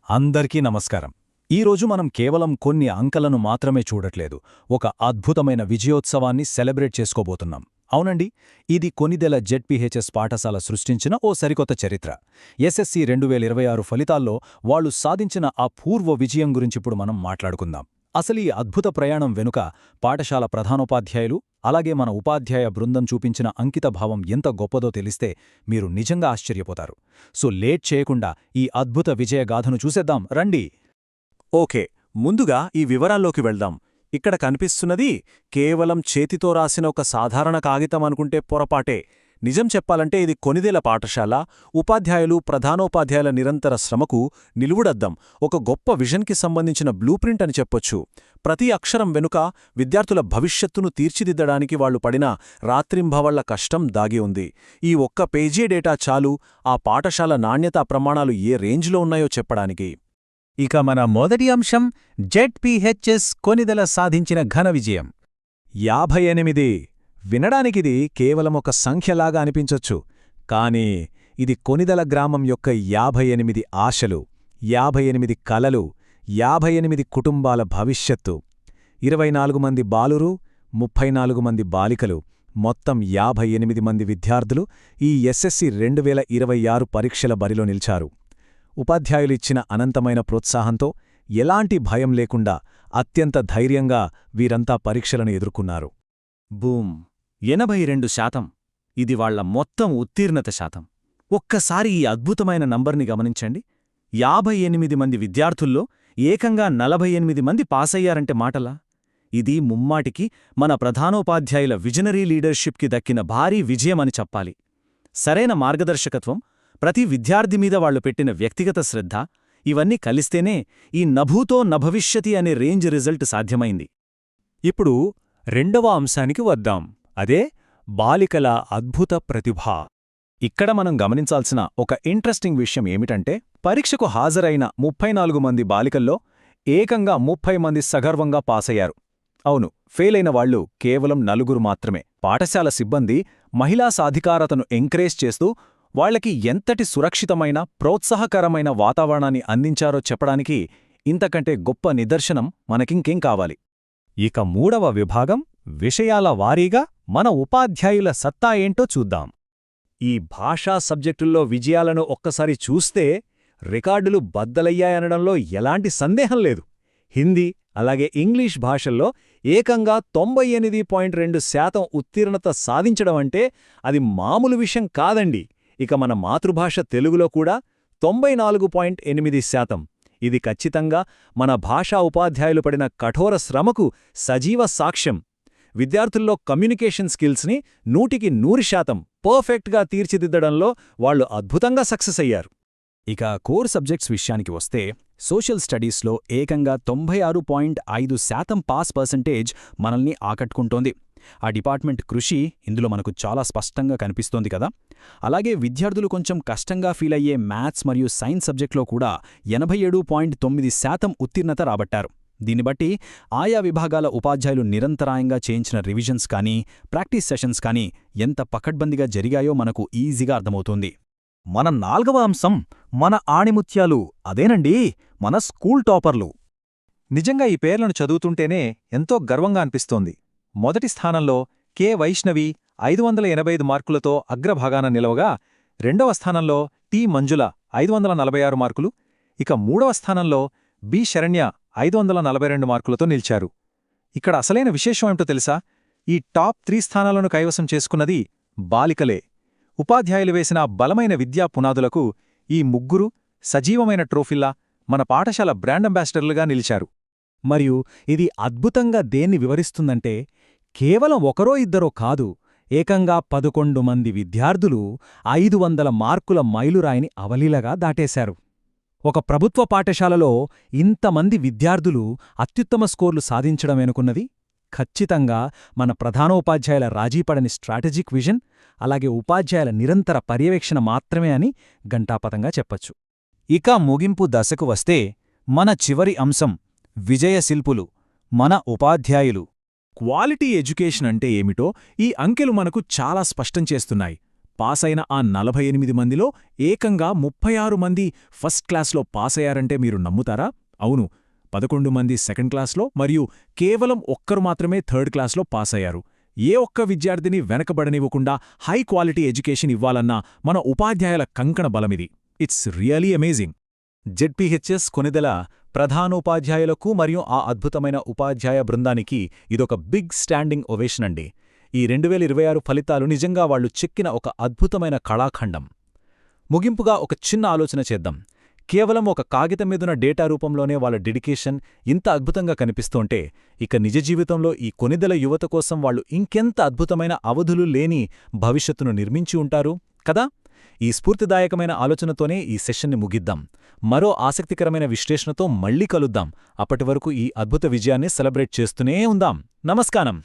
అందరికీ నమస్కారం. ఈరోజు మనం కేవలం కొన్ని అంకెలను మాత్రమే చూడట్లేదు, ఒక అద్భుతమైన విజయోత్సవాన్ని సెలబ్రేట్ చేసుకోబోతున్నాం. అవునండి, ఇది కొనిదెల జెడ్పీహెచ్ఎస్ పాఠశాల సృష్టించిన ఓ సరికొత్త చరిత్ర. ఎస్ఎస్సి 2026 ఫలితాల్లో వాళ్లు సాధించిన ఆ పూర్వ విజయం గురించిప్పుడు మనం మాట్లాడుకుందాం. అసలు ఈ అద్భుత ప్రయాణం వెనుక పాఠశాల ప్రధానోపాధ్యాయులు అలాగే మన ఉపాధ్యాయ బృందం చూపించిన అంకితభావం ఎంత గొప్పదో తెలిస్తే మీరు నిజంగా ఆశ్చర్యపోతారు. సో లేట్ చేయకుండా ఈ అద్భుత విజయగాథను చూసేద్దాం రండి. ఓకే, ముందుగా ఈ వివరాల్లోకి వెళ్దాం. ఇక్కడ కనిపిస్తున్నది కేవలం చేతితో రాసిన ఒక సాధారణ కాగితం అనుకుంటే పొరపాటే. నిజం చెప్పాలంటే ఇది కొనిదెల పాఠశాల ఉపాధ్యాయులు ప్రధానోపాధ్యాయుల నిరంతర శ్రమకు నిలువుడద్దం, ఒక గొప్ప విజన్కి సంబంధించిన బ్లూప్రింట్ అని చెప్పొచ్చు. ప్రతి అక్షరం వెనుక విద్యార్థుల భవిష్యత్తును తీర్చిదిద్దడానికి వాళ్లు పడిన రాత్రింభవళ్ల కష్టం దాగి ఉంది. ఈ ఒక్క పేజీ డేటా చాలు ఆ పాఠశాల నాణ్యతా ప్రమాణాలు ఏ రేంజ్లో ఉన్నాయో చెప్పడానికి. ఇక మన మొదటి అంశం జెడ్పీహెచ్ఎస్ కొనిదెల సాధించిన ఘన విజయం. 58. వినడానికిది కేవలం ఒక సంఖ్యలాగా అనిపించొచ్చు, కానీ ఇది కొనిదెల గ్రామం యొక్క 58 ఆశలు, 58 కలలు, 58 కుటుంబాల భవిష్యత్తు. 24 మంది బాలురు, 34 మంది బాలికలు, మొత్తం 58 మంది విద్యార్థులు ఈ ఎస్ఎస్సి 2026 పరీక్షల బరిలో నిలిచారు. ఉపాధ్యాయులిచ్చిన అనంతమైన ప్రోత్సాహంతో ఎలాంటి భయం లేకుండా అత్యంత ధైర్యంగా వీరంతా పరీక్షలను ఎదుర్కొన్నారు. బూమ్! 82%. ఇది వాళ్ల మొత్తం ఉత్తీర్ణత శాతం. ఒక్కసారి ఈ అద్భుతమైన నంబర్ని గమనించండి. 58 మంది విద్యార్థుల్లో ఏకంగా 48 మంది పాసయ్యారంటే మాటలా? ఇది ముమ్మాటికి మన ప్రధానోపాధ్యాయుల విజనరీ లీడర్షిప్కి దక్కిన భారీ విజయమని చెప్పాలి. సరైన మార్గదర్శకత్వం, ప్రతి విద్యార్థి మీద వాళ్లు పెట్టిన వ్యక్తిగత శ్రద్ధ, ఇవన్నీ కలిస్తేనే ఈ నభూతో నభవిష్యతి అనే రేంజ్ రిజల్ట్ సాధ్యమైంది. ఇప్పుడు రెండవ అంశానికి వద్దాం, అదే బాలికల అద్భుత ప్రతిభ. ఇక్కడ మనం గమనించాల్సిన ఒక ఇంట్రెస్టింగ్ విషయం ఏమిటంటే, పరీక్షకు హాజరైన 34 మంది బాలికల్లో ఏకంగా 30 మంది సగర్వంగా పాసయ్యారు. అవును, ఫెయిలైన వాళ్లు కేవలం 4 మాత్రమే. పాఠశాల సిబ్బంది మహిళా సాధికారతను ఎంకరేజ్ చేస్తూ వాళ్లకి ఎంతటి సురక్షితమైన ప్రోత్సాహకరమైన వాతావరణాన్ని అందించారో చెప్పడానికి ఇంతకంటే గొప్ప నిదర్శనం మనకింకేం కావాలి. ఇక మూడవ విభాగం విషయాల వారీగా మన ఉపాధ్యాయుల సత్తా ఏంటో చూద్దాం. ఈ భాషా సబ్జెక్టుల్లో విజయాలను ఒక్కసారి చూస్తే రికార్డులు బద్దలయ్యాయనడంలో ఎలాంటి సందేహం లేదు. హిందీ అలాగే ఇంగ్లీష్ భాషల్లో ఏకంగా 98.2% ఉత్తీర్ణత సాధించడమంటే అది మామూలు విషయం కాదండి. ఇక మన మాతృభాష తెలుగులో కూడా 94.8%. ఇది ఖచ్చితంగా మన భాషా ఉపాధ్యాయులు పడిన కఠోర శ్రమకు సజీవ సాక్ష్యం. విద్యార్థుల్లో కమ్యూనికేషన్ స్కిల్స్ని 100% పర్ఫెక్ట్గా తీర్చిదిద్దడంలో వాళ్లు అద్భుతంగా సక్సెస్ అయ్యారు. ఇక కోర్ సబ్జెక్ట్స్ విషయానికి వస్తే సోషల్ స్టడీస్లో ఏకంగా 96.5% పాస్ పర్సెంటేజ్ మనల్ని ఆకట్టుకుంటోంది. ఆ డిపార్ట్మెంట్ కృషి ఇందులో మనకు చాలా స్పష్టంగా కనిపిస్తోంది కదా. అలాగే విద్యార్థులు కొంచెం కష్టంగా ఫీలయ్యే మ్యాథ్స్ మరియు సైన్స్ సబ్జెక్ట్లో కూడా 87.9% ఉత్తీర్ణత రాబట్టారు. దీన్ని బట్టి ఆయా విభాగాల ఉపాధ్యాయులు నిరంతరాయంగా చేయించిన రివిజన్స్ కానీ ప్రాక్టీస్ సెషన్స్ కానీ ఎంత పకడ్బందీగా జరిగాయో మనకు ఈజీగా అర్థమవుతుంది. మన నాల్గవ అంశం మన ఆణిముత్యాలు, అదేనండి మన స్కూల్ టాపర్లు. నిజంగా ఈ పేర్లను చదువుతుంటేనే ఎంతో గర్వంగా అనిపిస్తోంది. మొదటి స్థానంలో కె వైష్ణవి 585 మార్కులతో అగ్రభాగాన నిలవగా, రెండవ స్థానంలో టి మంజుల 546 మార్కులు, ఇక మూడవ స్థానంలో బి శరణ్య 542 మార్కులతో నిలిచారు. ఇక్కడ అసలైన విశేషమేమిటో తెలుసా? ఈ టాప్ 3 స్థానాలను కైవసం చేసుకున్నది బాలికలే. ఉపాధ్యాయులు వేసిన బలమైన విద్యా పునాదులకు ఈ ముగ్గురు సజీవమైన ట్రోఫిల్లా మన పాఠశాల బ్రాండ్ అంబాసిడర్లుగా నిలిచారు. మరియు ఇది అద్భుతంగా దేన్ని వివరిస్తుందంటే, కేవలం ఒకరో ఇద్దరో కాదు, ఏకంగా 11 మంది విద్యార్థులు 500 మార్కుల మైలురాయిని అవలీలగా దాటేశారు. ఒక ప్రభుత్వ పాఠశాలలో ఇంతమంది విద్యార్థులు అత్యుత్తమ స్కోర్లు సాధించడమేనుకున్నది ఖచ్చితంగా మన ప్రధానోపాధ్యాయుల రాజీపడని స్ట్రాటజిక్ విజన్, అలాగే ఉపాధ్యాయుల నిరంతర పర్యవేక్షణ మాత్రమే అని ఘంటాపథంగా చెప్పచ్చు. ఇక ముగింపు దశకు వస్తే మన చివరి అంశం విజయశిల్పులు, మన ఉపాధ్యాయులు. క్వాలిటీ ఎడ్యుకేషన్ అంటే ఏమిటో ఈ అంకెలు మనకు చాలా స్పష్టం చేస్తున్నాయి. పాసైన ఆ 48 మందిలో ఏకంగా 36 మంది ఫస్ట్ క్లాస్లో పాసయ్యారంటే మీరు నమ్ముతారా? అవును, 11 మంది సెకండ్ క్లాస్లో మరియు కేవలం ఒక్కరు మాత్రమే థర్డ్ క్లాస్లో పాసయ్యారు. ఏ ఒక్క విద్యార్థిని వెనకబడనివ్వకుండా హై క్వాలిటీ ఎడ్యుకేషన్ ఇవ్వాలన్న మన ఉపాధ్యాయుల కంకణ బలమిది. It's really amazing. ZPHS Konidela ప్రధానోపాధ్యాయులకు మరియు ఆ అద్భుతమైన ఉపాధ్యాయ బృందానికి ఇదొక బిగ్ స్టాండింగ్ ఒవేషన్ అండి. ఈ 2026 ఫలితాలు నిజంగా వాళ్లు చెక్కిన ఒక అద్భుతమైన కళాఖండం. ముగింపుగా ఒక చిన్న ఆలోచన చేద్దాం. కేవలం ఒక కాగితం మీదున్న డేటా రూపంలోనే వాళ్ళ డెడికేషన్ ఇంత అద్భుతంగా కనిపిస్తోంటే, ఇక నిజ జీవితంలో ఈ కొనిదెల యువత కోసం వాళ్ళు ఇంకెంత అద్భుతమైన అవధులు లేని భవిష్యత్తును నిర్మించి ఉంటారు కదా? ఈ స్ఫూర్తిదాయకమైన ఆలోచనతోనే ఈ సెషన్ని ముగిద్దాం. మరో ఆసక్తికరమైన విశ్లేషణతో మళ్ళీ కలుద్దాం. అప్పటివరకు ఈ అద్భుత విజయాన్ని సెలబ్రేట్ చేస్తూనే ఉందాం. నమస్కారం.